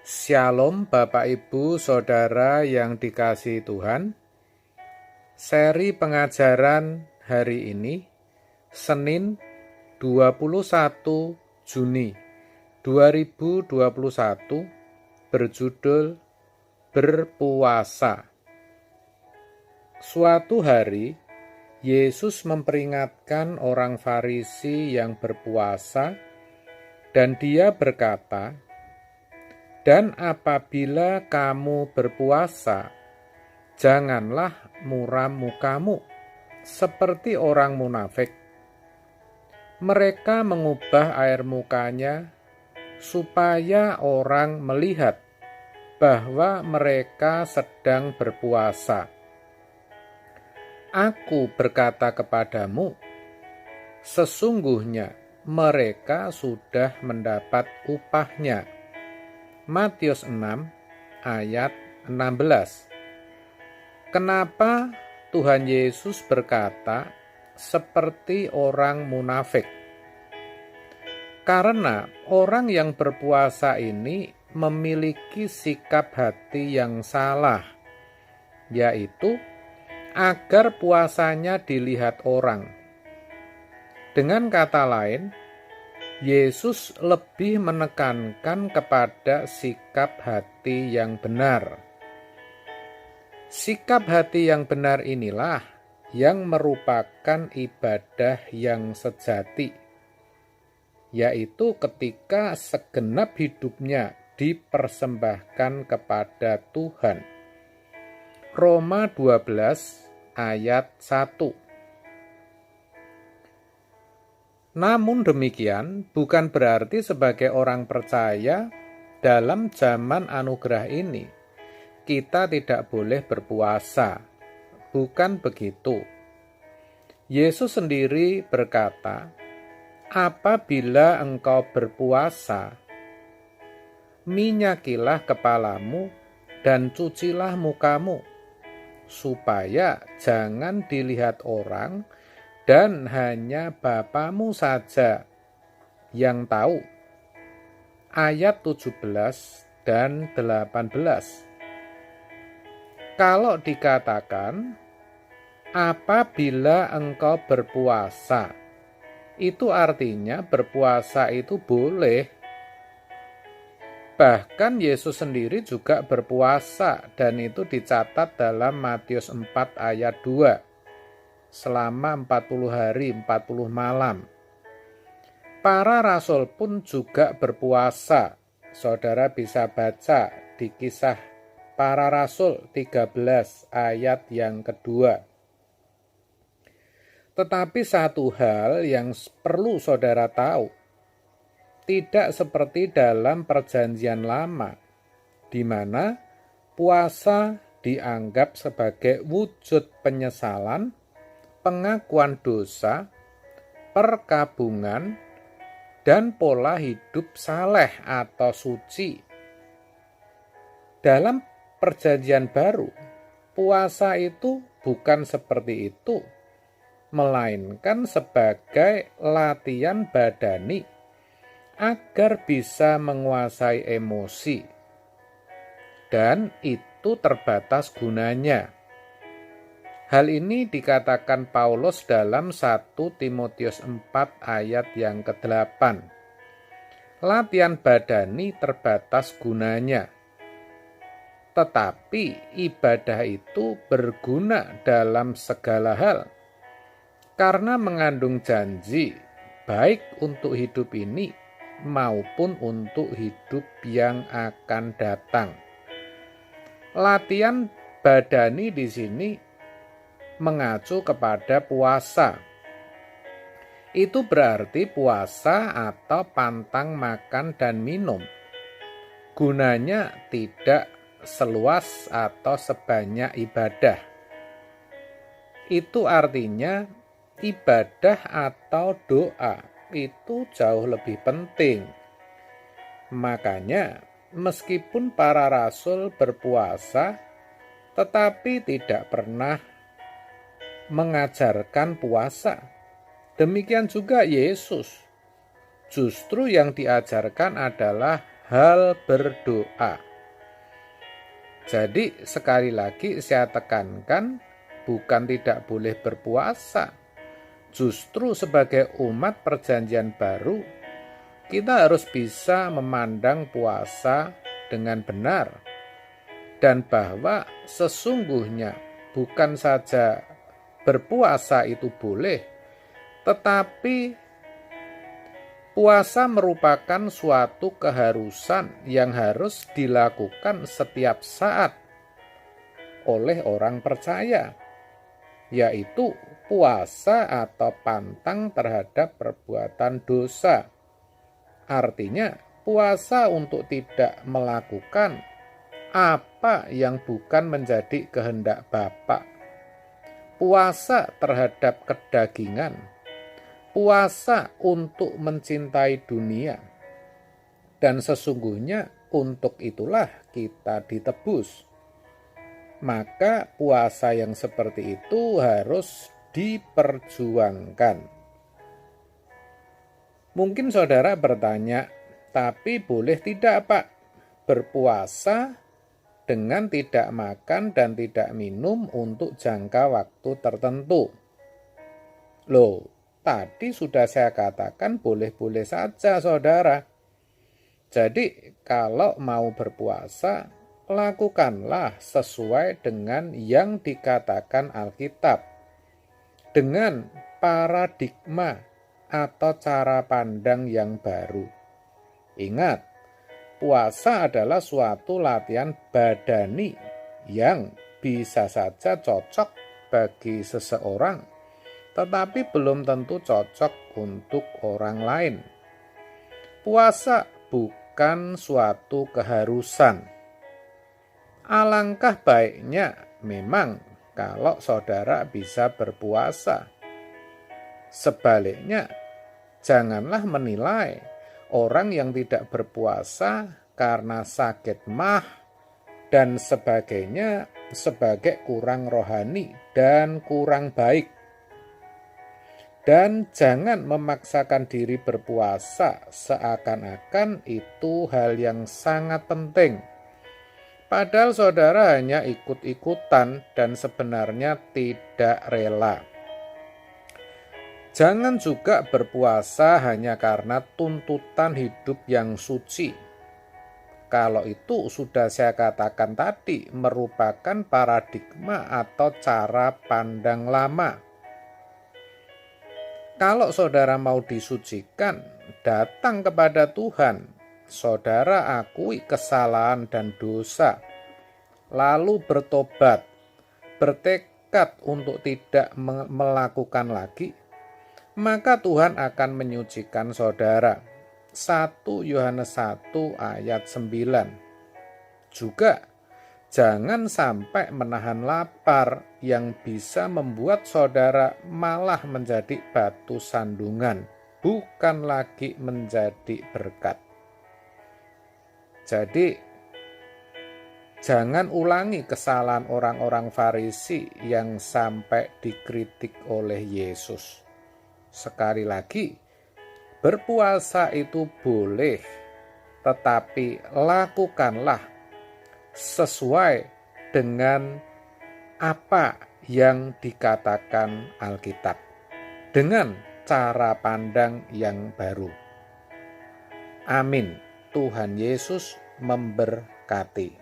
Shalom Bapak Ibu Saudara yang dikasihi Tuhan. Seri pengajaran hari ini Senin 21 Juni 2021 berjudul Berpuasa. Suatu hari Yesus memperingatkan orang Farisi yang berpuasa dan dia berkata, "Dan apabila kamu berpuasa, janganlah muram mukamu seperti orang munafik. Mereka mengubah air mukanya supaya orang melihat bahwa mereka sedang berpuasa. Aku berkata kepadamu, sesungguhnya mereka sudah mendapat upahnya." Matius 6 ayat 16. Kenapa Tuhan Yesus berkata seperti orang munafik? Karena orang yang berpuasa ini memiliki sikap hati yang salah, yaitu agar puasanya dilihat orang. Dengan kata lain, Yesus lebih menekankan kepada sikap hati yang benar. Sikap hati yang benar inilah yang merupakan ibadah yang sejati, yaitu ketika segenap hidupnya dipersembahkan kepada Tuhan. Roma 12 ayat 1. Namun demikian, bukan berarti sebagai orang percaya dalam zaman anugerah ini, kita tidak boleh berpuasa. Bukan begitu. Yesus sendiri berkata, "Apabila engkau berpuasa, minyakilah kepalamu dan cucilah mukamu, supaya jangan dilihat orang, dan hanya Bapamu saja yang tahu." Ayat 17 dan 18. Kalau dikatakan, apabila engkau berpuasa, itu artinya berpuasa itu boleh. Bahkan Yesus sendiri juga berpuasa, dan itu dicatat dalam Matius 4 ayat 2. Selama 40 hari 40 malam. Para rasul pun juga berpuasa. Saudara bisa baca di Kisah Para Rasul 13 ayat yang kedua. Tetapi satu hal yang perlu saudara tahu, tidak seperti dalam Perjanjian Lama, di mana puasa dianggap sebagai wujud penyesalan, pengakuan dosa, perkabungan, dan pola hidup saleh atau suci. Dalam Perjanjian Baru, puasa itu bukan seperti itu, melainkan sebagai latihan badani agar bisa menguasai emosi, dan itu terbatas gunanya. Hal ini dikatakan Paulus dalam 1 Timotius 4 ayat yang ke-8. Latihan badani terbatas gunanya. Tetapi ibadah itu berguna dalam segala hal, karena mengandung janji baik untuk hidup ini maupun untuk hidup yang akan datang. Latihan badani di sini mengacu kepada puasa. Itu berarti puasa atau pantang makan dan minum. Gunanya tidak seluas atau sebanyak ibadah. Itu artinya ibadah atau doa itu jauh lebih penting. Makanya meskipun para rasul berpuasa, tetapi tidak pernah mengajarkan puasa. Demikian juga Yesus. Justru yang diajarkan adalah hal berdoa. Jadi sekali lagi saya tekankan, bukan tidak boleh berpuasa. Justru sebagai umat perjanjian baru, kita harus bisa memandang puasa dengan benar. Dan bahwa sesungguhnya bukan saja berpuasa itu boleh, tetapi puasa merupakan suatu keharusan yang harus dilakukan setiap saat oleh orang percaya, yaitu puasa atau pantang terhadap perbuatan dosa. Artinya, puasa untuk tidak melakukan apa yang bukan menjadi kehendak Bapa. Puasa terhadap kedagingan. Puasa untuk mencintai dunia. Dan sesungguhnya untuk itulah kita ditebus. Maka puasa yang seperti itu harus diperjuangkan. Mungkin saudara bertanya, tapi boleh tidak Pak berpuasa dengan tidak makan dan tidak minum untuk jangka waktu tertentu? Loh, tadi sudah saya katakan boleh-boleh saja saudara. Jadi kalau mau berpuasa, lakukanlah sesuai dengan yang dikatakan Alkitab. Dengan paradigma atau cara pandang yang baru. Ingat, puasa adalah suatu latihan badani yang bisa saja cocok bagi seseorang, tetapi belum tentu cocok untuk orang lain. Puasa bukan suatu keharusan. Alangkah baiknya memang kalau saudara bisa berpuasa. Sebaliknya, janganlah menilai orang yang tidak berpuasa karena sakit mah dan sebagainya sebagai kurang rohani dan kurang baik. Dan jangan memaksakan diri berpuasa seakan-akan itu hal yang sangat penting. Padahal saudara hanya ikut-ikutan dan sebenarnya tidak rela. Jangan juga berpuasa hanya karena tuntutan hidup yang suci. Kalau itu sudah saya katakan tadi merupakan paradigma atau cara pandang lama. Kalau saudara mau disucikan, datang kepada Tuhan. Saudara akui kesalahan dan dosa, lalu bertobat, bertekad untuk tidak melakukan lagi, maka Tuhan akan menyucikan saudara. 1 Yohanes 1 ayat 9. Juga jangan sampai menahan lapar yang bisa membuat saudara malah menjadi batu sandungan, bukan lagi menjadi berkat. Jadi, jangan ulangi kesalahan orang-orang Farisi yang sampai dikritik oleh Yesus. Sekali lagi, berpuasa itu boleh, tetapi lakukanlah sesuai dengan apa yang dikatakan Alkitab, dengan cara pandang yang baru. Amin. Tuhan Yesus memberkati.